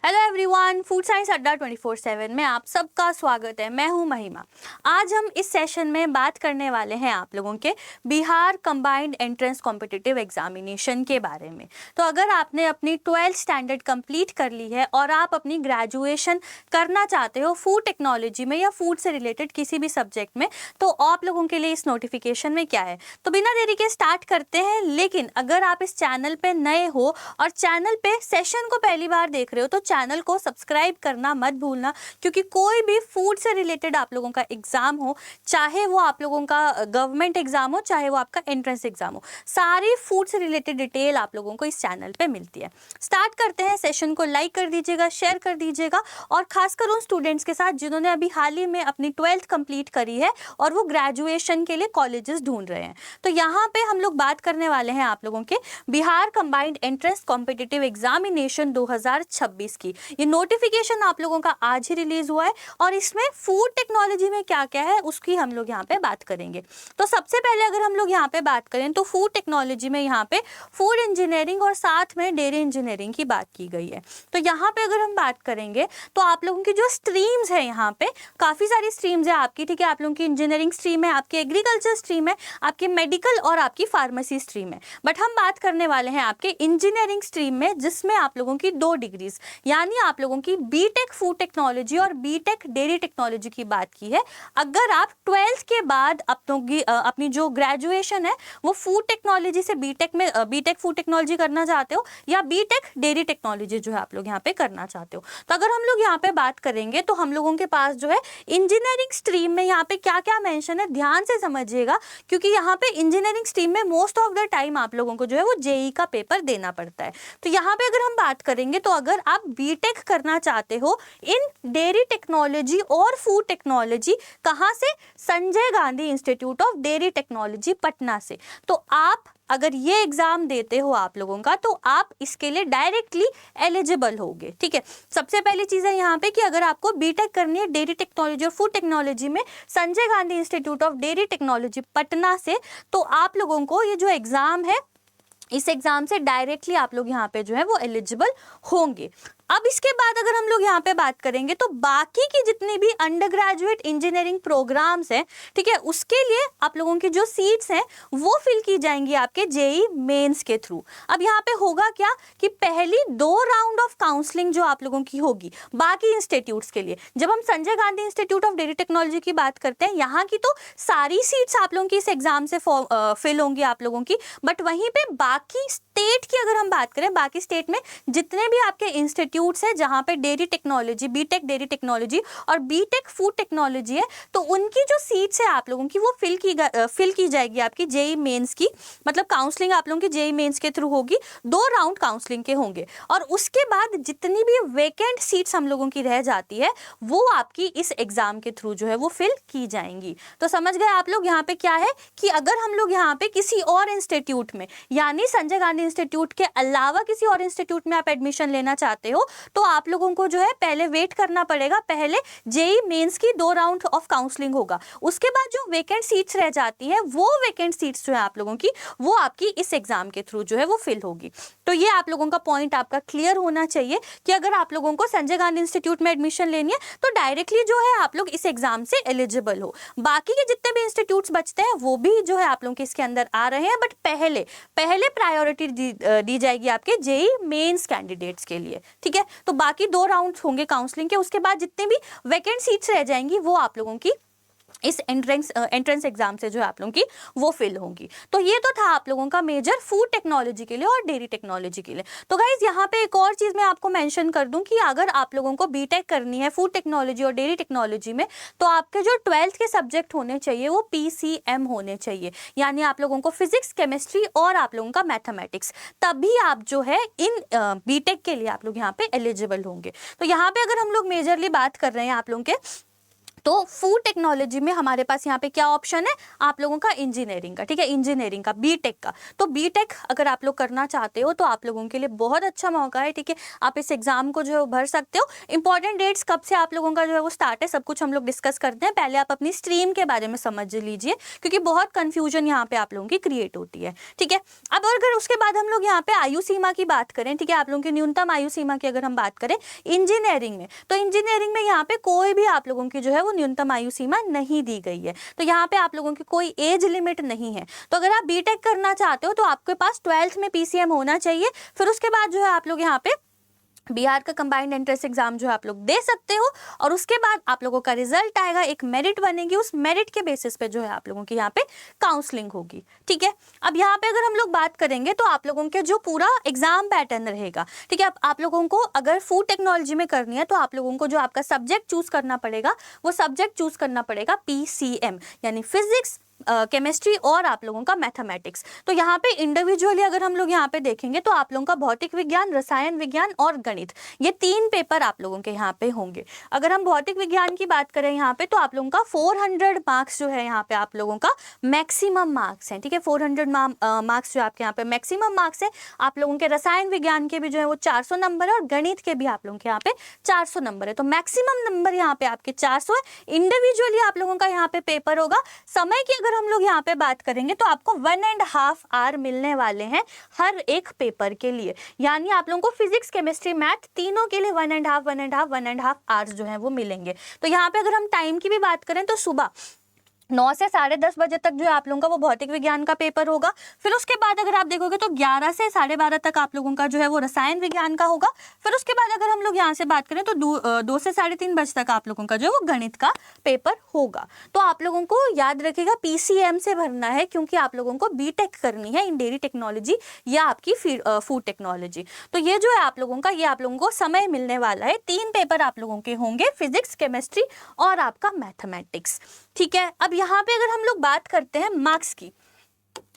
Hello everyone, food science अड्डा 24/7 में आप सबका स्वागत है। मैं हूं महिमा। आज हम इस सेशन में बात करने वाले हैं आप लोगों के Bihar combined entrance competitive examination के बारे में। तो अगर आपने अपनी 12th स्टैंडर्ड कंप्लीट कर ली है और आप अपनी ग्रेजुएशन करना चाहते हो फूड टेक्नोलॉजी में या फूड से रिलेटेड किसी भी सब्जेक्ट में, तो आप लोगों के लिए इस नोटिफिकेशन में क्या है। तो बिना देरी के स्टार्ट करते हैं। लेकिन अगर आप इस चैनल पे नए हो और चैनल पे सेशन को पहली बार देख रहे हो तो चैनल को सब्सक्राइब करना मत भूलना, क्योंकि कोई भी फूड से रिलेटेड आप लोगों का एग्जाम हो, चाहे वो आप लोगों का गवर्नमेंट एग्जाम हो, चाहे वो आपका एंट्रेंस एग्जाम हो, सारी फूड से रिलेटेड डिटेल आप लोगों को इस चैनल पे मिलती है। स्टार्ट करते हैं। सेशन को लाइक कर दीजिएगा, शेयर कर दीजिएगा, और खासकर उन स्टूडेंट्स के साथ जिन्होंने अभी हाल ही में अपनी 12th कंप्लीट करी है और वो ग्रेजुएशन के लिए कॉलेजेस ढूंढ रहे हैं। तो यहाँ पे हम लोग बात करने वाले हैं आप लोगों के Bihar combined entrance competitive examination 2026 की। ये नोटिफिकेशन आप लोगों का आज ही रिलीज हुआ है और इसमें फूड टेक्नोलॉजी में क्या क्या है उसकी हम लोग यहाँ पे बात करेंगे। तो सबसे पहले अगर हम लोग यहाँ पे बात करें तो फूड टेक्नोलॉजी में यहाँ पे फूड इंजीनियरिंग और साथ में डेयरी इंजीनियरिंग की बात की गई है। तो यहाँ पे अगर हम बात करेंगे तो आप लोगों की जो स्ट्रीम्स है, यहाँ पे काफ़ी सारी स्ट्रीम्स है आपकी, ठीक है। आप लोगों की इंजीनियरिंग स्ट्रीम है, आपकी एग्रीकल्चर स्ट्रीम है, आपकी मेडिकल और आपकी फार्मेसी स्ट्रीम है। बट हम बात करने वाले हैं आपके इंजीनियरिंग स्ट्रीम में, जिसमें आप लोगों की 2 डिग्रीज यानी आप लोगों की बीटेक फूड टेक्नोलॉजी और बीटेक डेयरी टेक्नोलॉजी की बात की है। अगर आप 12th के बाद अपनी जो ग्रेजुएशन है वो फूड टेक्नोलॉजी से बीटेक में बीटेक फूड टेक्नोलॉजी करना चाहते हो या बीटेक डेयरी टेक्नोलॉजी जो है आप लोग यहाँ पे करना चाहते हो, तो अगर हम लोग यहाँ पे बात करेंगे तो हम लोगों के पास जो है इंजीनियरिंग स्ट्रीम में यहाँ पे क्या क्या मेंशन है ध्यान से समझिएगा, क्योंकि यहाँ पे इंजीनियरिंग स्ट्रीम में मोस्ट ऑफ द टाइम आप लोगों को जो है वो जेई का पेपर देना पड़ता है। तो यहाँ पे अगर हम बात करेंगे तो अगर आप बीटेक करना चाहते हो इन डेयरी टेक्नोलॉजी और फूड टेक्नोलॉजी, कहाँ से? Sanjay Gandhi institute of dairy technology Patna से। तो आप अगर ये एग्जाम देते हो आप लोगों का, तो आप इसके लिए डायरेक्टली एलिजिबल होगे, ठीक है। सबसे पहली चीज़ है यहाँ पे कि अगर आपको बीटेक करनी है डेयरी टेक्नोलॉजी और फूड टेक्नोलॉजी में Sanjay Gandhi institute of dairy technology Patna से, तो आप लोगों को ये जो एग्जाम है इस एग्जाम से डायरेक्टली आप लोग यहाँ पे जो है वो एलिजिबल होंगे। अब इसके बाद अगर हम लोग यहाँ पे बात करेंगे तो बाकी की जितनी भी अंडर ग्रेजुएट इंजीनियरिंग प्रोग्राम्स हैं, ठीक है, उसके लिए आप लोगों की जो सीट्स हैं वो फिल की जाएंगी आपके जेई मेंस के थ्रू। अब यहाँ पे होगा क्या कि पहली 2 राउंड ऑफ काउंसलिंग जो आप लोगों की होगी बाकी इंस्टीट्यूट्स के लिए, जब हम Sanjay Gandhi institute of dairy technology की बात करते हैं, यहाँ की तो सारी सीट्स आप लोगों की इस एग्जाम से फिल होंगी आप लोगों की। बट वहीं पे बाकी स्टेट की अगर हम बात करें, बाकी स्टेट में जितने भी आपके इंस्टीट्यूट है जहां पे dairy technology, B Tech dairy technology और बीटेक फूड टेक्नोलॉजी है, तो उनकी जो सीट्स है आप लोगों की वो फिल की जाएगी आपकी जेई मेंस की, मतलब काउंसलिंग आप लोगों की जेई मेंस के थ्रू होगी। 2 राउंड काउंसलिंग के होंगे और उसके बाद जितनी भी वेकेंट सीट्स हम लोगों की रह जाती है वो आपकी इस एग्जाम के थ्रू जो है वो फिल की जाएंगी। तो समझ गए आप लोग यहाँ पे क्या है कि अगर हम लोग यहाँ पे किसी और इंस्टीट्यूट में यानी संजय गांधी इंस्टीट्यूट के अलावा किसी और इंस्टीट्यूट में आप एडमिशन लेना चाहते हो, तो आप लोगों को जो है पहले वेट करना पड़ेगा। पहले जेई मेंस की 2 राउंड ऑफ काउंसलिंग होगा, उसके बाद जो वेकेंट सीट्स रह जाती हैं वो वेकेंट सीट्स जो है आप लोगों की वो आपकी इस एग्जाम के थ्रू जो है वो फिल होगी। तो ये आप लोगों का पॉइंट आपका क्लियर होना चाहिए कि अगर आप लोगों को संजय गांधी इंस्टीट्यूट में एडमिशन लेनी है तो डायरेक्टली जो है आप लोग इस एग्जाम से एलिजिबल हो। बाकी के जितने भी इंस्टीट्यूट्स बचते हैं वो भी जो है आप लोगों के इसके अंदर आ रहे हैं, बट पहले प्रायोरिटी दी जाएगी आपके जेई मेंस कैंडिडेट्स के लिए, ठीक है। तो बाकी 2 राउंड होंगे काउंसलिंग के, उसके बाद जितने भी वैकेंट सीट्स रह जाएंगी वो आप लोगों की इस एंट्रेंस एग्जाम से जो है आप लोगों की वो फिल होंगी। तो ये तो था आप लोगों का मेजर फूड टेक्नोलॉजी के लिए और डेयरी टेक्नोलॉजी के लिए। तो गाइज यहाँ पे एक और चीज़ मैं आपको मेंशन कर दूं कि अगर आप लोगों को बीटेक करनी है फूड टेक्नोलॉजी और डेयरी टेक्नोलॉजी में, तो आपके जो 12th के सब्जेक्ट होने चाहिए वो पीसीएम होने चाहिए, यानी आप लोगों को फिजिक्स, केमिस्ट्री और आप लोगों का मैथमेटिक्स, तभी आप जो है इन बीटेक के लिए आप लोग यहाँ पे एलिजिबल होंगे। तो यहाँ पे अगर हम लोग मेजरली बात कर रहे हैं आप लोगों के तो फूड टेक्नोलॉजी में हमारे पास यहाँ पे क्या ऑप्शन है आप लोगों का इंजीनियरिंग का, ठीक है, इंजीनियरिंग का, बीटेक का। तो बीटेक अगर आप लोग करना चाहते हो तो आप लोगों के लिए बहुत अच्छा मौका है, ठीक है, आप इस एग्जाम को जो है भर सकते हो। इंपॉर्टेंट डेट्स कब से आप लोगों का जो है वो स्टार्ट है, सब कुछ हम लोग डिस्कस करते हैं। पहले आप अपनी स्ट्रीम के बारे में समझ लीजिए, क्योंकि बहुत कंफ्यूजन यहाँ पे आप लोगों की क्रिएट होती है, ठीक है। अब अगर उसके बाद हम लोग यहाँ पे आयु सीमा की बात करें, ठीक है, आप लोगों की न्यूनतम आयु सीमा की अगर हम बात करें इंजीनियरिंग में, तो इंजीनियरिंग में यहाँ पे कोई भी आप लोगों की जो है वो न्यूनतम आयु सीमा नहीं दी गई है। तो यहाँ पे आप लोगों की कोई एज लिमिट नहीं है। तो अगर आप बीटेक करना चाहते हो तो आपके पास 12th में पीसीएम होना चाहिए। फिर उसके बाद जो है आप लोग यहाँ पे बिहार का कंबाइंड एंट्रेंस एग्जाम जो है आप लोग दे सकते हो, और उसके बाद आप लोगों का रिजल्ट आएगा, एक मेरिट बनेगी, उस मेरिट के बेसिस पे जो है आप लोगों की यहाँ पे काउंसलिंग होगी, ठीक है। अब यहाँ पे अगर हम लोग बात करेंगे तो आप लोगों के जो पूरा एग्जाम पैटर्न रहेगा, ठीक है, आप लोगों को अगर फूड टेक्नोलॉजी में करनी है तो आप लोगों को जो आपका सब्जेक्ट चूज करना पड़ेगा वो सब्जेक्ट चूज करना पड़ेगा पीसीएम, यानी फिजिक्स, केमिस्ट्री और आप लोगों का मैथमेटिक्स। तो यहाँ पे इंडिविजुअली अगर हम लोग यहाँ पे देखेंगे तो आप लोगों का भौतिक विज्ञान, रसायन विज्ञान और गणित, ये 3 पेपर आप लोगों के यहाँ पे होंगे। अगर हम भौतिक विज्ञान की बात करें यहाँ पे तो आप लोगों का 400 मार्क्स जो है यहाँ पे आप लोगों का मैक्सिमम मार्क्स है, ठीक है, 400 मार्क्स जो आपके यहाँ पे मैक्सिमम मार्क्स है। आप लोगों के रसायन विज्ञान के भी जो है वो 400 नंबर है और गणित के भी आप लोगों के यहाँ पे 400 नंबर है। तो मैक्सिमम नंबर यहाँ पे आपके 400 है। इंडिविजुअली आप लोगों का यहाँ पे पेपर होगा। समय की अगर हम लोग यहाँ पे बात करेंगे तो आपको 1.5 आवर मिलने वाले हैं हर एक पेपर के लिए, यानी आप लोगों को फिजिक्स, केमिस्ट्री, मैथ तीनों के लिए 1.5 आवर्स जो है वो मिलेंगे। तो यहाँ पे अगर हम टाइम की भी बात करें तो सुबह 9 से 10:30 बजे तक जो है आप लोगों का वो भौतिक विज्ञान का पेपर होगा। फिर उसके बाद अगर आप देखोगे तो 11 से 12:30 तक आप लोगों का जो है वो रसायन विज्ञान का होगा। फिर उसके बाद अगर हम लोग यहाँ से बात करें तो 2 से 3:30 बजे तक आप लोगों का जो है वो गणित का पेपर होगा। तो आप लोगों को याद रखिएगा पीसीएम से भरना है, क्योंकि आप लोगों को बीटेक करनी है इन डेयरी टेक्नोलॉजी या आपकी फूड टेक्नोलॉजी। तो ये जो है आप लोगों का, ये आप लोगों को समय मिलने वाला है। 3 पेपर आप लोगों के होंगे, फिजिक्स, केमिस्ट्री और आपका मैथमेटिक्स, ठीक है। अब यहाँ पे अगर हम लोग बात करते हैं मार्क्स की,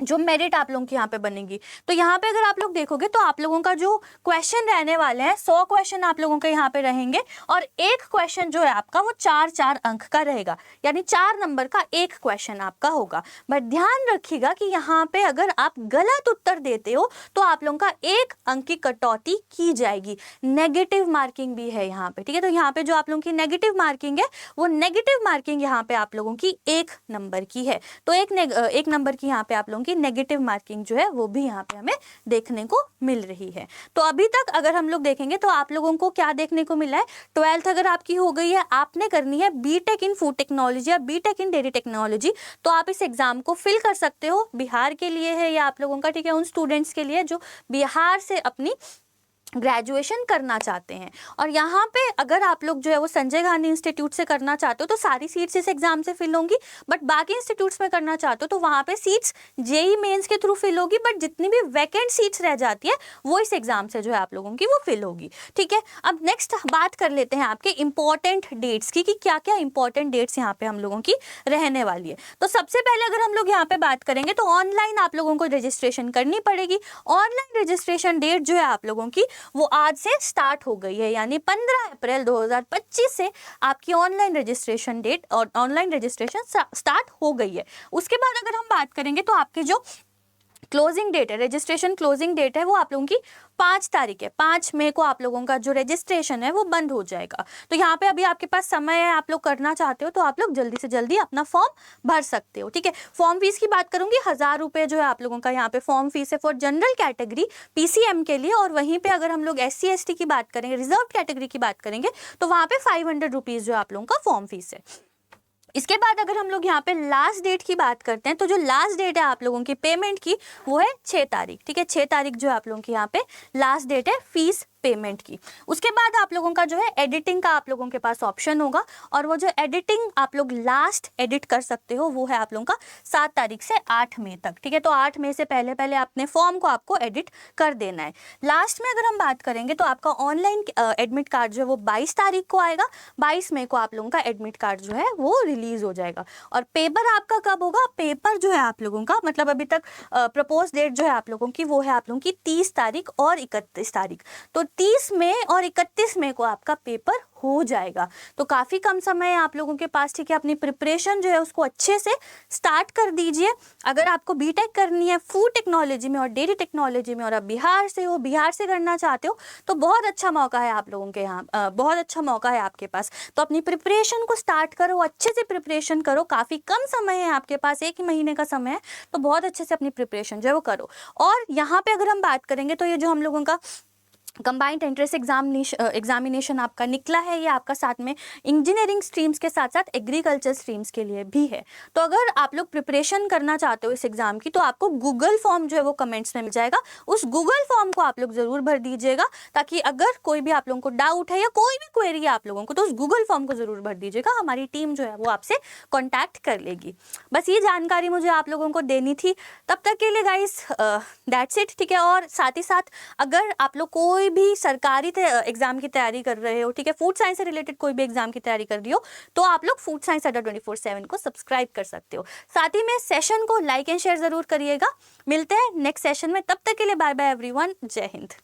जो मेरिट आप लोगों की यहाँ पे बनेगी, तो यहाँ पे अगर आप लोग देखोगे तो आप लोगों का जो क्वेश्चन रहने वाले हैं 100 क्वेश्चन आप लोगों के यहाँ पे रहेंगे, और एक क्वेश्चन जो है आपका वो 4 अंक का रहेगा, यानी 4 नंबर का एक क्वेश्चन आपका होगा। बट ध्यान रखिएगा कि यहाँ पे अगर आप गलत उत्तर देते हो तो आप लोगों का 1 अंक की कटौती की जाएगी। नेगेटिव मार्किंग भी है यहाँ पे, ठीक है। तो यहाँ पे जो आप लोगों की नेगेटिव मार्किंग है वो नेगेटिव मार्किंग यहाँ पे आप लोगों की 1 नंबर की है। तो एक नंबर की यहाँ पे आप लोगों की नेगेटिव मार्किंग जो है वो भी यहाँ पे हमें देखने को मिल रही है। तो अभी तक अगर हम लोग देखेंगे तो आप लोगों को क्या देखने को मिला है, 12th अगर आपकी हो गई है, आपने करनी है बीटेक इन फूड टेक्नोलॉजी या बीटेक इन डेयरी टेक्नोलॉजी, तो आप इस एग्जाम को फिल कर सकते हो। बिहार के लिए है या आप लोगों का, ठीक है, उन स्टूडेंट्स के लिए जो बिहार से अपनी ग्रेजुएशन करना चाहते हैं। और यहाँ पे अगर आप लोग जो है वो संजय गांधी इंस्टीट्यूट से करना चाहते हो तो सारी सीट्स इस एग्जाम से फिल होंगी, बट बाकी इंस्टीट्यूट्स में करना चाहते हो तो वहाँ पे सीट्स जेई मेंस के थ्रू फिल होगी, बट जितनी भी वैकेंट सीट्स रह जाती है वो इस एग्जाम से जो है आप लोगों की वो फिल होगी, ठीक है। अब नेक्स्ट बात कर लेते हैं आपके इंपॉर्टेंट डेट्स की, कि क्या क्या इंपॉर्टेंट डेट्स यहाँ पे हम लोगों की रहने वाली है। तो सबसे पहले अगर हम लोग यहाँ पे बात करेंगे तो ऑनलाइन आप लोगों को रजिस्ट्रेशन करनी पड़ेगी। ऑनलाइन रजिस्ट्रेशन डेट जो है आप लोगों की वो आज से स्टार्ट हो गई है, यानी 15 अप्रैल 2025 से आपकी ऑनलाइन रजिस्ट्रेशन डेट और ऑनलाइन रजिस्ट्रेशन स्टार्ट हो गई है। उसके बाद अगर हम बात करेंगे तो आपकी जो क्लोजिंग डेट है, रजिस्ट्रेशन क्लोजिंग डेट है, वो आप लोगों की 5 तारीख है। 5 मई को आप लोगों का जो रजिस्ट्रेशन है वो बंद हो जाएगा। तो यहाँ पे अभी आपके पास समय है, आप लोग करना चाहते हो तो आप लोग जल्दी से जल्दी अपना फॉर्म भर सकते हो, ठीक है। फॉर्म फीस की बात करूंगी, 1000 रुपये जो है आप लोगों का यहाँ पे फॉर्म फीस है फॉर जनरल कैटेगरी पीसीएम के लिए। और वहीं पे अगर हम लोग SC ST की बात करेंगे, रिजर्व कैटेगरी की बात करेंगे, तो वहाँ पे 500 रुपीज़ जो आप लोगों का फॉर्म फीस है। इसके बाद अगर हम लोग यहाँ पे लास्ट डेट की बात करते हैं तो जो लास्ट डेट है आप लोगों की पेमेंट की वो है 6 तारीख, ठीक है। 6 तारीख जो आप लोगों की यहाँ पे लास्ट डेट है फीस पेमेंट की। उसके बाद आप लोगों का जो है एडिटिंग का आप लोगों के पास ऑप्शन होगा, और वो जो एडिटिंग आप लोग लास्ट एडिट कर सकते हो वो है आप लोगों का 7 तारीख से 8 मई तक, ठीक है। तो 8 मई से पहले पहले अपने फॉर्म को आपको एडिट कर देना है। लास्ट में अगर हम बात करेंगे तो आपका ऑनलाइन एडमिट कार्ड जो है वो 22 तारीख को आएगा। 22 मई को आप लोगों का एडमिट कार्ड जो है वो रिलीज हो जाएगा। और पेपर आपका कब होगा, पेपर जो है आप लोगों का, मतलब अभी तक प्रपोज डेट जो है आप लोगों की वो है आप लोगों की 30 तारीख और 31 तारीख। तो 30 मई और 31 मई को आपका पेपर हो जाएगा। तो काफ़ी कम समय है आप लोगों के पास, ठीक है। अपनी प्रिपरेशन जो है उसको अच्छे से स्टार्ट कर दीजिए। अगर आपको बीटेक करनी है फूड टेक्नोलॉजी में और डेयरी टेक्नोलॉजी में और आप बिहार से हो, बिहार से करना चाहते हो, तो बहुत अच्छा मौका है आप लोगों के यहाँ, बहुत अच्छा मौका है आपके पास। तो अपनी प्रिपरेशन को स्टार्ट करो, अच्छे से प्रिपरेशन करो। काफ़ी कम समय है आपके पास, 1 महीने का समय है, तो बहुत अच्छे से अपनी प्रिपरेशन जो है वो करो। और यहाँ पे अगर हम बात करेंगे तो ये जो हम लोगों का कंबाइंड एंट्रेंस एग्जामिनेशन आपका निकला है, ये आपका साथ में इंजीनियरिंग स्ट्रीम्स के साथ साथ एग्रीकल्चर स्ट्रीम्स के लिए भी है। तो अगर आप लोग प्रिपरेशन करना चाहते हो इस एग्जाम की, तो आपको गूगल फॉर्म जो है वो कमेंट्स में मिल जाएगा। उस गूगल फॉर्म को आप लोग ज़रूर भर दीजिएगा, ताकि अगर कोई भी आप लोगों को डाउट है या कोई भी क्वेरी है आप लोगों को, तो उस गूगल फॉर्म को ज़रूर भर दीजिएगा। हमारी टीम जो है वो आपसे कॉन्टैक्ट कर लेगी। बस ये जानकारी मुझे आप लोगों को देनी थी। तब तक के लिए गाइस दैट्स इट, ठीक है। और साथ ही साथ अगर आप लोग कोई भी सरकारी एग्जाम की तैयारी कर रहे हो, ठीक है, फूड साइंस से रिलेटेड कोई भी एग्जाम की तैयारी कर रही हो, तो आप लोग फूड साइंस अड्डा 24/7 को सब्सक्राइब कर सकते हो। साथ ही में सेशन को लाइक एंड शेयर जरूर करिएगा। मिलते हैं नेक्स्ट सेशन में, तब तक के लिए बाय बाय एवरीवन, जय हिंद।